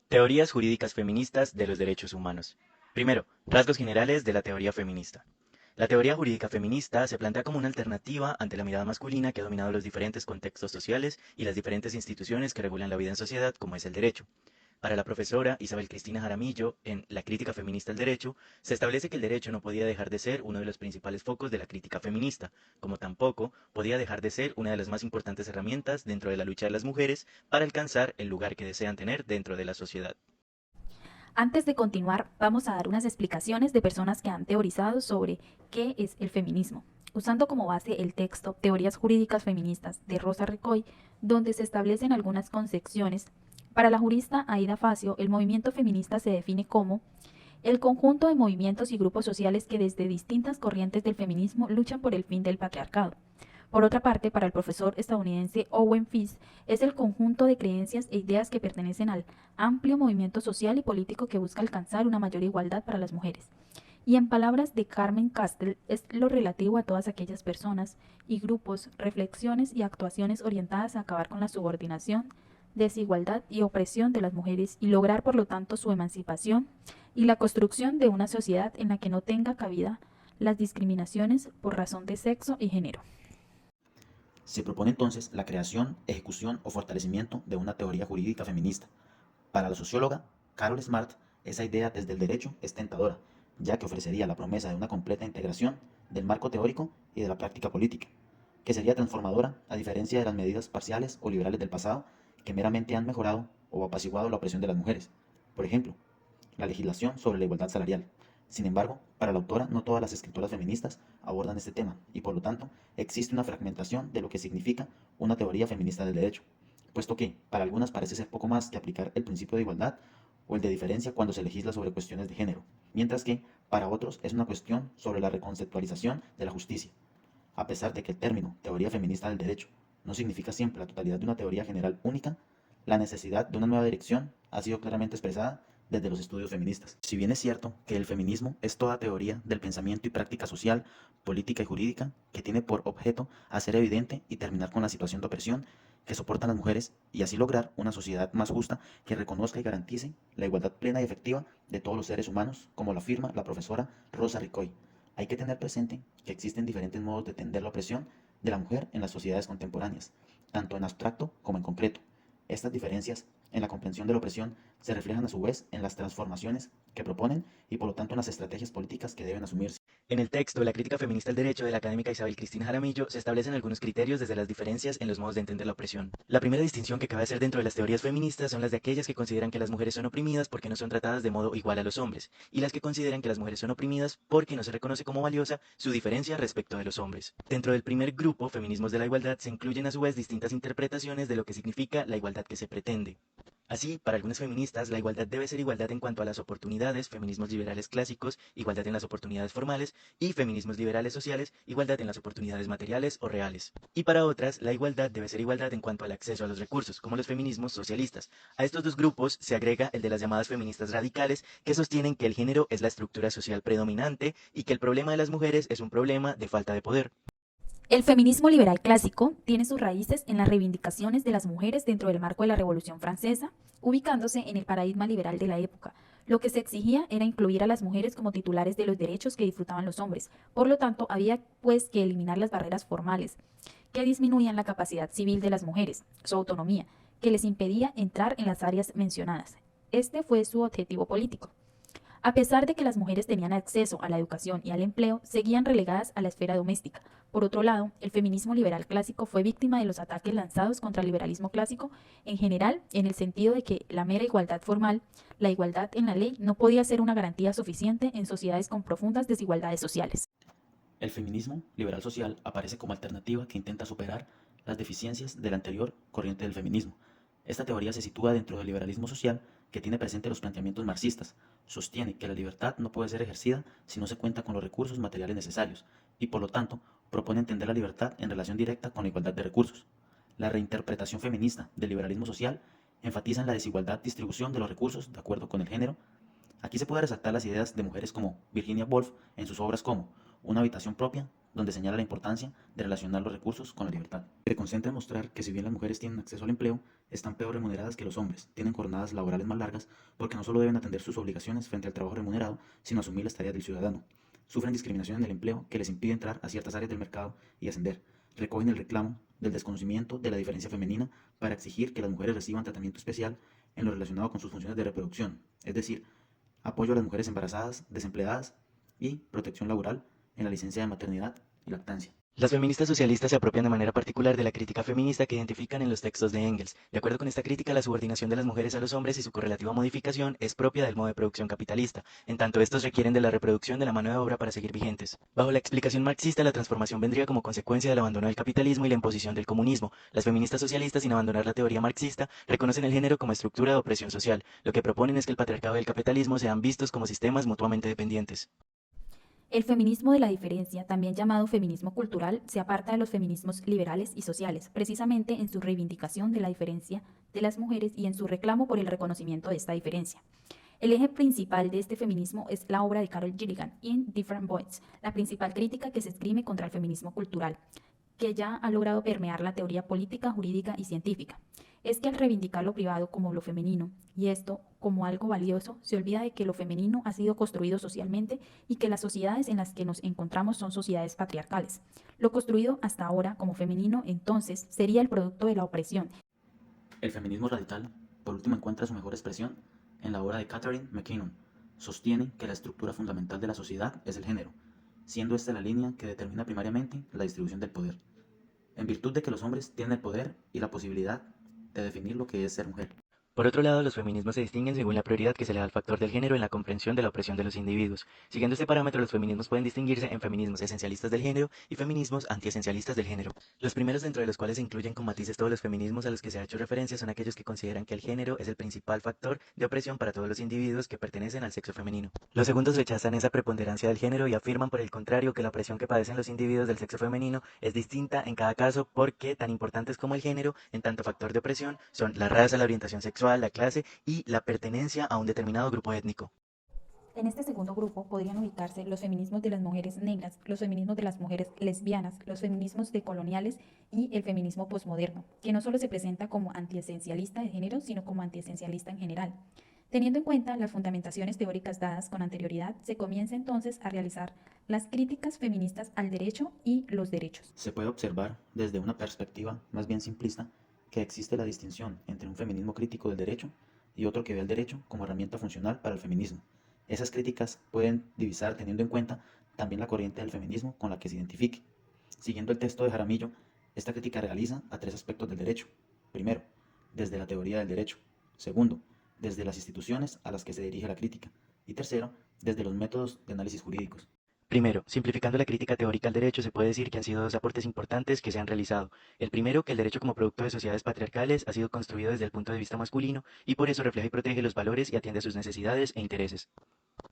Teorías jurídicas feministas de los derechos humanos. Primero, rasgos generales de la teoría feminista. La teoría jurídica feminista se plantea como una alternativa ante la mirada masculina que ha dominado los diferentes contextos sociales y las diferentes instituciones que regulan la vida en sociedad, como es el derecho. Para la profesora Isabel Cristina Jaramillo, en La crítica feminista al derecho, se establece que el derecho no podía dejar de ser uno de los principales focos de la crítica feminista, como tampoco podía dejar de ser una de las más importantes herramientas dentro de la lucha de las mujeres para alcanzar el lugar que desean tener dentro de la sociedad. Antes de continuar, vamos a dar unas explicaciones de personas que han teorizado sobre qué es el feminismo, usando como base el texto Teorías Jurídicas Feministas de Rosa Ricoy, donde se establecen algunas concepciones. Para la jurista Aida Facio, el movimiento feminista se define como el conjunto de movimientos y grupos sociales que desde distintas corrientes del feminismo luchan por el fin del patriarcado. Por otra parte, para el profesor estadounidense Owen Fisk, es el conjunto de creencias e ideas que pertenecen al amplio movimiento social y político que busca alcanzar una mayor igualdad para las mujeres. Y en palabras de Carmen Castell, es lo relativo a todas aquellas personas y grupos, reflexiones y actuaciones orientadas a acabar con la subordinación, desigualdad y opresión de las mujeres y lograr por lo tanto su emancipación y la construcción de una sociedad en la que no tenga cabida las discriminaciones por razón de sexo y género. Se propone entonces la creación, ejecución o fortalecimiento de una teoría jurídica feminista. Para la socióloga Carol Smart, esa idea desde el derecho es tentadora, ya que ofrecería la promesa de una completa integración del marco teórico y de la práctica política, que sería transformadora a diferencia de las medidas parciales o liberales del pasado que meramente han mejorado o apaciguado la opresión de las mujeres. Por ejemplo, la legislación sobre la igualdad salarial. Sin embargo, para la autora no todas las escritoras feministas abordan este tema y por lo tanto existe una fragmentación de lo que significa una teoría feminista del derecho, puesto que para algunas parece ser poco más que aplicar el principio de igualdad o el de diferencia cuando se legisla sobre cuestiones de género, mientras que para otros es una cuestión sobre la reconceptualización de la justicia. A pesar de que el término teoría feminista del derecho no significa siempre la totalidad de una teoría general única, la necesidad de una nueva dirección ha sido claramente expresada desde los estudios feministas. Si bien es cierto que el feminismo es toda teoría del pensamiento y práctica social, política y jurídica que tiene por objeto hacer evidente y terminar con la situación de opresión que soportan las mujeres y así lograr una sociedad más justa que reconozca y garantice la igualdad plena y efectiva de todos los seres humanos, como lo afirma la profesora Rosa Ricoy. Hay que tener presente que existen diferentes modos de entender la opresión de la mujer en las sociedades contemporáneas, tanto en abstracto como en concreto. Estas diferencias en la comprensión de la opresión se reflejan a su vez en las transformaciones que proponen y por lo tanto en las estrategias políticas que deben asumirse. En el texto La crítica feminista al derecho de la académica Isabel Cristina Jaramillo se establecen algunos criterios desde las diferencias en los modos de entender la opresión. La primera distinción que cabe hacer dentro de las teorías feministas son las de aquellas que consideran que las mujeres son oprimidas porque no son tratadas de modo igual a los hombres, y las que consideran que las mujeres son oprimidas porque no se reconoce como valiosa su diferencia respecto de los hombres. Dentro del primer grupo, feminismos de la igualdad, se incluyen a su vez distintas interpretaciones de lo que significa la igualdad que se pretende. Así, para algunas feministas, la igualdad debe ser igualdad en cuanto a las oportunidades, feminismos liberales clásicos, igualdad en las oportunidades formales, y feminismos liberales sociales, igualdad en las oportunidades materiales o reales. Y para otras, la igualdad debe ser igualdad en cuanto al acceso a los recursos, como los feminismos socialistas. A estos dos grupos se agrega el de las llamadas feministas radicales, que sostienen que el género es la estructura social predominante y que el problema de las mujeres es un problema de falta de poder. El feminismo liberal clásico tiene sus raíces en las reivindicaciones de las mujeres dentro del marco de la Revolución Francesa, ubicándose en el paradigma liberal de la época. Lo que se exigía era incluir a las mujeres como titulares de los derechos que disfrutaban los hombres. Por lo tanto, había pues que eliminar las barreras formales que disminuían la capacidad civil de las mujeres, su autonomía, que les impedía entrar en las áreas mencionadas. Este fue su objetivo político. A pesar de que las mujeres tenían acceso a la educación y al empleo, seguían relegadas a la esfera doméstica. Por otro lado, el feminismo liberal clásico fue víctima de los ataques lanzados contra el liberalismo clásico en general, en el sentido de que la mera igualdad formal, la igualdad en la ley, no podía ser una garantía suficiente en sociedades con profundas desigualdades sociales. El feminismo liberal social aparece como alternativa que intenta superar las deficiencias de la anterior corriente del feminismo. Esta teoría se sitúa dentro del liberalismo social que tiene presente los planteamientos marxistas. Sostiene que la libertad no puede ser ejercida si no se cuenta con los recursos materiales necesarios y por lo tanto propone entender la libertad en relación directa con la igualdad de recursos. La reinterpretación feminista del liberalismo social enfatiza en la desigualdad distribución de los recursos de acuerdo con el género. Aquí se puede resaltar las ideas de mujeres como Virginia Woolf en sus obras como Una habitación propia donde señala la importancia de relacionar los recursos con la libertad. Se concentra en mostrar que si bien las mujeres tienen acceso al empleo, están peor remuneradas que los hombres, tienen jornadas laborales más largas porque no solo deben atender sus obligaciones frente al trabajo remunerado, sino asumir las tareas del ciudadano. Sufren discriminación en el empleo que les impide entrar a ciertas áreas del mercado y ascender. Recogen el reclamo del desconocimiento de la diferencia femenina para exigir que las mujeres reciban tratamiento especial en lo relacionado con sus funciones de reproducción, es decir, apoyo a las mujeres embarazadas, desempleadas y protección laboral en la licencia de maternidad y lactancia. Las feministas socialistas se apropian de manera particular de la crítica feminista que identifican en los textos de Engels. De acuerdo con esta crítica, la subordinación de las mujeres a los hombres y su correlativa modificación es propia del modo de producción capitalista, en tanto estos requieren de la reproducción de la mano de obra para seguir vigentes. Bajo la explicación marxista, la transformación vendría como consecuencia del abandono del capitalismo y la imposición del comunismo. Las feministas socialistas, sin abandonar la teoría marxista, reconocen el género como estructura de opresión social. Lo que proponen es que el patriarcado y el capitalismo sean vistos como sistemas mutuamente dependientes. El feminismo de la diferencia, también llamado feminismo cultural, se aparta de los feminismos liberales y sociales, precisamente en su reivindicación de la diferencia de las mujeres y en su reclamo por el reconocimiento de esta diferencia. El eje principal de este feminismo es la obra de Carol Gilligan, In Different Voices, la principal crítica que se esgrime contra el feminismo cultural, que ya ha logrado permear la teoría política, jurídica y científica. Es que al reivindicar lo privado como lo femenino, y esto como algo valioso, se olvida de que lo femenino ha sido construido socialmente y que las sociedades en las que nos encontramos son sociedades patriarcales. Lo construido hasta ahora como femenino, entonces, sería el producto de la opresión. El feminismo radical, por último, encuentra su mejor expresión en la obra de Catherine McKinnon. Sostiene que la estructura fundamental de la sociedad es el género, siendo esta la línea que determina primariamente la distribución del poder, en virtud de que los hombres tienen el poder y la posibilidad de definir lo que es ser mujer. Por otro lado, los feminismos se distinguen según la prioridad que se le da al factor del género en la comprensión de la opresión de los individuos. Siguiendo este parámetro, los feminismos pueden distinguirse en feminismos esencialistas del género y feminismos antiesencialistas del género. Los primeros, dentro de los cuales se incluyen con matices todos los feminismos a los que se ha hecho referencia, son aquellos que consideran que el género es el principal factor de opresión para todos los individuos que pertenecen al sexo femenino. Los segundos rechazan esa preponderancia del género y afirman, por el contrario, que la opresión que padecen los individuos del sexo femenino es distinta en cada caso porque, tan importantes como el género, en tanto factor de opresión, son la raza, la orientación sexual, la clase y la pertenencia a un determinado grupo étnico. En este segundo grupo podrían ubicarse los feminismos de las mujeres negras, los feminismos de las mujeres lesbianas, los feminismos decoloniales y el feminismo posmoderno, que no solo se presenta como antiesencialista de género, sino como antiesencialista en general. Teniendo en cuenta las fundamentaciones teóricas dadas con anterioridad, se comienza entonces a realizar las críticas feministas al derecho y los derechos. Se puede observar desde una perspectiva más bien simplista que existe la distinción entre un feminismo crítico del derecho y otro que ve el derecho como herramienta funcional para el feminismo. Esas críticas pueden divisar teniendo en cuenta también la corriente del feminismo con la que se identifique. Siguiendo el texto de Jaramillo, esta crítica realiza a tres aspectos del derecho. Primero, desde la teoría del derecho. Segundo, desde las instituciones a las que se dirige la crítica. Y tercero, desde los métodos de análisis jurídicos. Primero, simplificando la crítica teórica al derecho, se puede decir que han sido dos aportes importantes que se han realizado. El primero, que el derecho como producto de sociedades patriarcales ha sido construido desde el punto de vista masculino y por eso refleja y protege los valores y atiende a sus necesidades e intereses.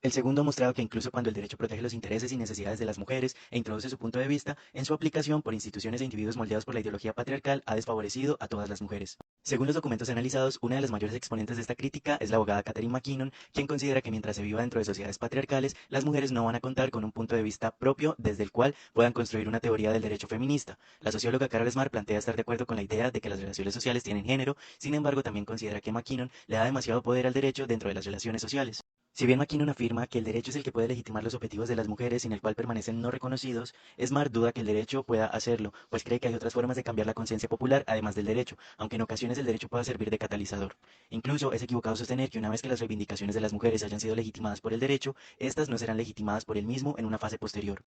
El segundo ha mostrado que incluso cuando el derecho protege los intereses y necesidades de las mujeres e introduce su punto de vista, en su aplicación por instituciones e individuos moldeados por la ideología patriarcal ha desfavorecido a todas las mujeres. Según los documentos analizados, una de las mayores exponentes de esta crítica es la abogada Catherine McKinnon, quien considera que mientras se viva dentro de sociedades patriarcales, las mujeres no van a contar con un punto de vista propio desde el cual puedan construir una teoría del derecho feminista. La socióloga Carol Smart plantea estar de acuerdo con la idea de que las relaciones sociales tienen género, sin embargo también considera que McKinnon le da demasiado poder al derecho dentro de las relaciones sociales. Si bien McKinnon afirma que el derecho es el que puede legitimar los objetivos de las mujeres sin el cual permanecen no reconocidos, Smart duda que el derecho pueda hacerlo, pues cree que hay otras formas de cambiar la conciencia popular además del derecho, aunque en ocasiones el derecho pueda servir de catalizador. Incluso es equivocado sostener que una vez que las reivindicaciones de las mujeres hayan sido legitimadas por el derecho, estas no serán legitimadas por el mismo en una fase posterior.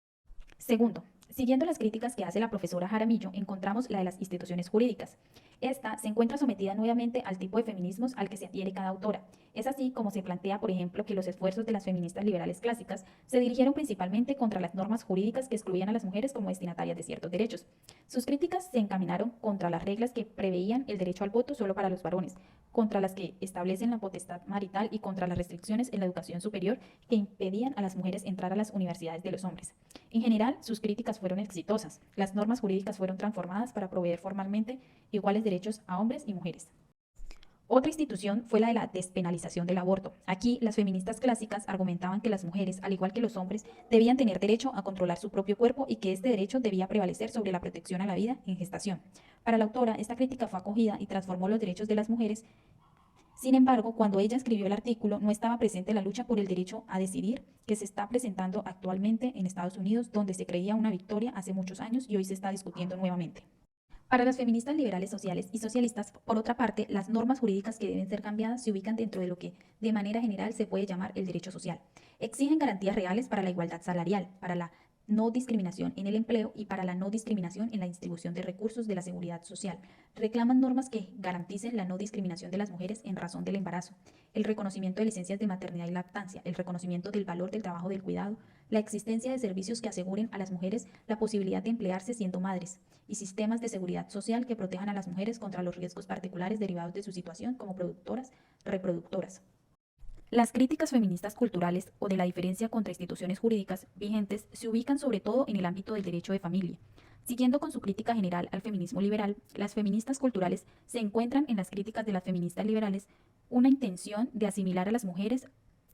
Segundo, siguiendo las críticas que hace la profesora Jaramillo, encontramos la de las instituciones jurídicas. Esta se encuentra sometida nuevamente al tipo de feminismos al que se adhiere cada autora. Es así como se plantea, por ejemplo, que los esfuerzos de las feministas liberales clásicas se dirigieron principalmente contra las normas jurídicas que excluían a las mujeres como destinatarias de ciertos derechos. Sus críticas se encaminaron contra las reglas que preveían el derecho al voto solo para los varones, contra las que establecen la potestad marital y contra las restricciones en la educación superior que impedían a las mujeres entrar a las universidades de los hombres. En general, sus críticas fueron exitosas. Las normas jurídicas fueron transformadas para proveer formalmente iguales derechos a hombres y mujeres. Otra institución fue la de la despenalización del aborto. Aquí, las feministas clásicas argumentaban que las mujeres, al igual que los hombres, debían tener derecho a controlar su propio cuerpo y que este derecho debía prevalecer sobre la protección a la vida en gestación. Para la autora, esta crítica fue acogida y transformó los derechos de las mujeres. Sin embargo, cuando ella escribió el artículo, no estaba presente la lucha por el derecho a decidir que se está presentando actualmente en Estados Unidos, donde se creía una victoria hace muchos años y hoy se está discutiendo nuevamente. Para las feministas liberales sociales y socialistas, por otra parte, las normas jurídicas que deben ser cambiadas se ubican dentro de lo que, de manera general, se puede llamar el derecho social. Exigen garantías reales para la igualdad salarial, para la no discriminación en el empleo y para la no discriminación en la distribución de recursos de la seguridad social. Reclaman normas que garanticen la no discriminación de las mujeres en razón del embarazo, el reconocimiento de licencias de maternidad y lactancia, el reconocimiento del valor del trabajo del cuidado, la existencia de servicios que aseguren a las mujeres la posibilidad de emplearse siendo madres y sistemas de seguridad social que protejan a las mujeres contra los riesgos particulares derivados de su situación como productoras, reproductoras. Las críticas feministas culturales o de la diferencia contra instituciones jurídicas vigentes se ubican sobre todo en el ámbito del derecho de familia. Siguiendo con su crítica general al feminismo liberal, las feministas culturales se encuentran en las críticas de las feministas liberales una intención de asimilar a las mujeres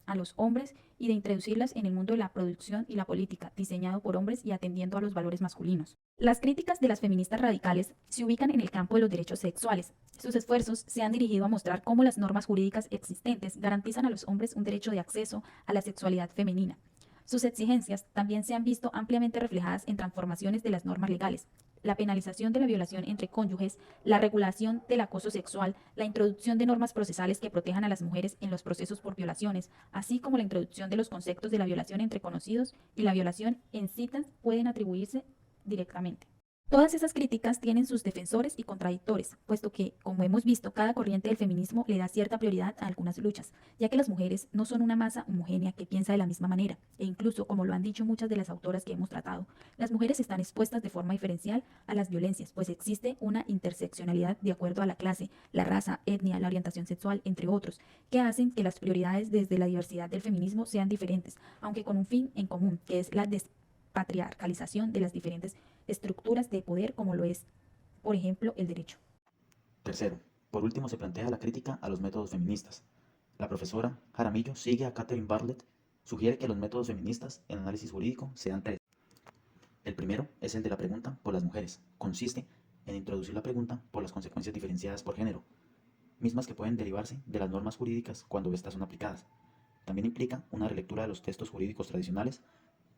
a los hombres y de introducirlas en el mundo de la producción y la política, diseñado por hombres y atendiendo a los valores masculinos. Las críticas de las feministas radicales se ubican en el campo de los derechos sexuales. Sus esfuerzos se han dirigido a mostrar cómo las normas jurídicas existentes garantizan a los hombres un derecho de acceso a la sexualidad femenina. Sus exigencias también se han visto ampliamente reflejadas en transformaciones de las normas legales, la penalización de la violación entre cónyuges, la regulación del acoso sexual, la introducción de normas procesales que protejan a las mujeres en los procesos por violaciones, así como la introducción de los conceptos de la violación entre conocidos y la violación en citas pueden atribuirse directamente. Todas esas críticas tienen sus defensores y contradictores, puesto que, como hemos visto, cada corriente del feminismo le da cierta prioridad a algunas luchas, ya que las mujeres no son una masa homogénea que piensa de la misma manera, e incluso, como lo han dicho muchas de las autoras que hemos tratado, las mujeres están expuestas de forma diferencial a las violencias, pues existe una interseccionalidad de acuerdo a la clase, la raza, etnia, la orientación sexual, entre otros, que hacen que las prioridades desde la diversidad del feminismo sean diferentes, aunque con un fin en común, que es la despatriarcalización de las diferentes estructuras de poder como lo es, por ejemplo, el derecho. Tercero, por último se plantea la crítica a los métodos feministas. La profesora Jaramillo sigue a Catherine Bartlett, sugiere que los métodos feministas en análisis jurídico sean tres. El primero es el de la pregunta por las mujeres. Consiste en introducir la pregunta por las consecuencias diferenciadas por género, mismas que pueden derivarse de las normas jurídicas cuando éstas son aplicadas. También implica una relectura de los textos jurídicos tradicionales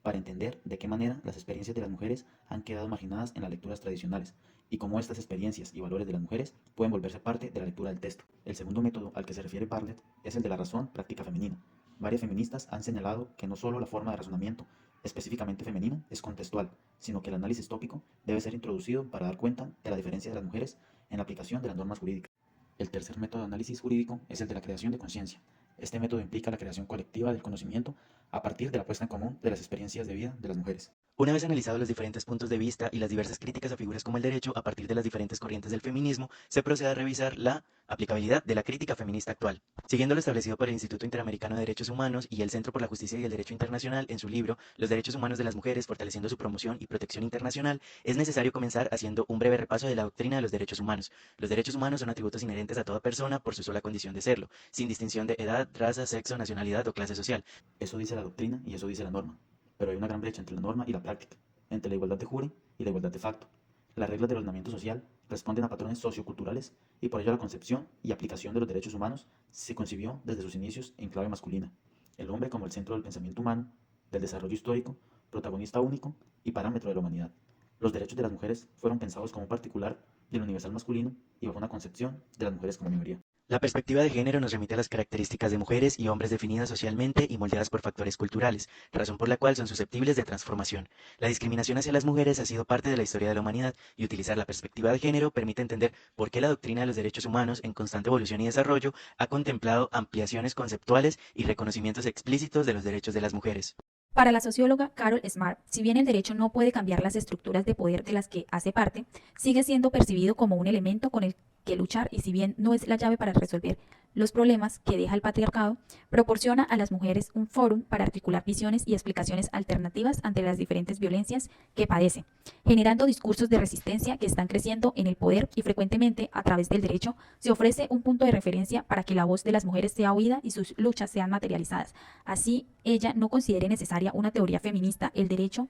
para entender de qué manera las experiencias de las mujeres han quedado marginadas en las lecturas tradicionales y cómo estas experiencias y valores de las mujeres pueden volverse parte de la lectura del texto. El segundo método al que se refiere Bartlett es el de la razón práctica femenina. Varias feministas han señalado que no solo la forma de razonamiento específicamente femenina es contextual, sino que el análisis tópico debe ser introducido para dar cuenta de la diferencia de las mujeres en la aplicación de las normas jurídicas. El tercer método de análisis jurídico es el de la creación de conciencia. Este método implica la creación colectiva del conocimiento a partir de la puesta en común de las experiencias de vida de las mujeres. Una vez analizados los diferentes puntos de vista y las diversas críticas a figuras como el derecho a partir de las diferentes corrientes del feminismo, se procede a revisar la aplicabilidad de la crítica feminista actual. Siguiendo lo establecido por el Instituto Interamericano de Derechos Humanos y el Centro por la Justicia y el Derecho Internacional en su libro Los Derechos Humanos de las Mujeres, fortaleciendo su promoción y protección internacional, es necesario comenzar haciendo un breve repaso de la doctrina de los derechos humanos. Los derechos humanos son atributos inherentes a toda persona por su sola condición de serlo, sin distinción de edad, raza, sexo, nacionalidad o clase social. Eso dice la doctrina y eso dice la norma, pero hay una gran brecha entre la norma y la práctica, entre la igualdad de jure y la igualdad de facto. Las reglas del ordenamiento social responden a patrones socioculturales y por ello la concepción y aplicación de los derechos humanos se concibió desde sus inicios en clave masculina. El hombre como el centro del pensamiento humano, del desarrollo histórico, protagonista único y parámetro de la humanidad. Los derechos de las mujeres fueron pensados como particular del universal masculino y bajo una concepción de las mujeres como minoría. La perspectiva de género nos remite a las características de mujeres y hombres definidas socialmente y moldeadas por factores culturales, razón por la cual son susceptibles de transformación. La discriminación hacia las mujeres ha sido parte de la historia de la humanidad y utilizar la perspectiva de género permite entender por qué la doctrina de los derechos humanos en constante evolución y desarrollo ha contemplado ampliaciones conceptuales y reconocimientos explícitos de los derechos de las mujeres. Para la socióloga Carol Smart, si bien el derecho no puede cambiar las estructuras de poder de las que hace parte, sigue siendo percibido como un elemento con el que luchar y si bien no es la llave para resolver los problemas que deja el patriarcado, proporciona a las mujeres un fórum para articular visiones y explicaciones alternativas ante las diferentes violencias que padecen, generando discursos de resistencia que están creciendo en el poder y frecuentemente a través del derecho se ofrece un punto de referencia para que la voz de las mujeres sea oída y sus luchas sean materializadas. Así, ella no considere necesaria una teoría feminista, el derecho,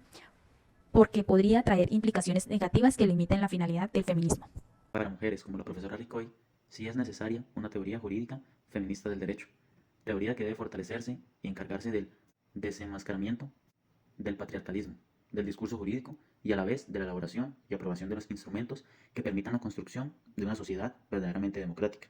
porque podría traer implicaciones negativas que limiten la finalidad del feminismo. Para mujeres como la profesora Ricoy, sí es necesaria una teoría jurídica feminista del derecho, teoría que debe fortalecerse y encargarse del desenmascaramiento del patriarcalismo, del discurso jurídico y a la vez de la elaboración y aprobación de los instrumentos que permitan la construcción de una sociedad verdaderamente democrática.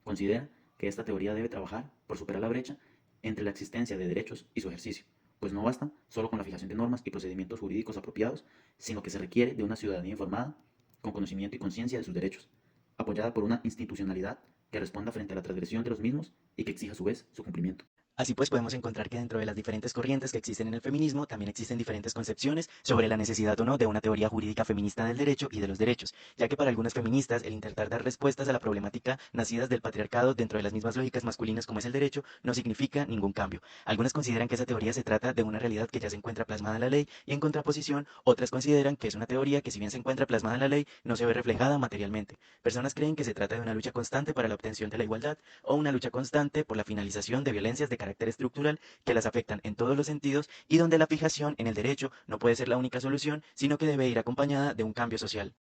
Considera que esta teoría debe trabajar por superar la brecha entre la existencia de derechos y su ejercicio, pues no basta solo con la fijación de normas y procedimientos jurídicos apropiados, sino que se requiere de una ciudadanía informada, con conocimiento y conciencia de sus derechos, apoyada por una institucionalidad que responda frente a la transgresión de los mismos y que exija a su vez su cumplimiento. Así pues, podemos encontrar que dentro de las diferentes corrientes que existen en el feminismo, también existen diferentes concepciones sobre la necesidad o no de una teoría jurídica feminista del derecho y de los derechos, ya que para algunas feministas el intentar dar respuestas a la problemática nacidas del patriarcado dentro de las mismas lógicas masculinas como es el derecho no significa ningún cambio. Algunas consideran que esa teoría se trata de una realidad que ya se encuentra plasmada en la ley y en contraposición, otras consideran que es una teoría que si bien se encuentra plasmada en la ley, no se ve reflejada materialmente. Personas creen que se trata de una lucha constante para la obtención de la igualdad o una lucha constante por la finalización de violencias de carácter estructural que las afectan en todos los sentidos y donde la fijación en el derecho no puede ser la única solución, sino que debe ir acompañada de un cambio social.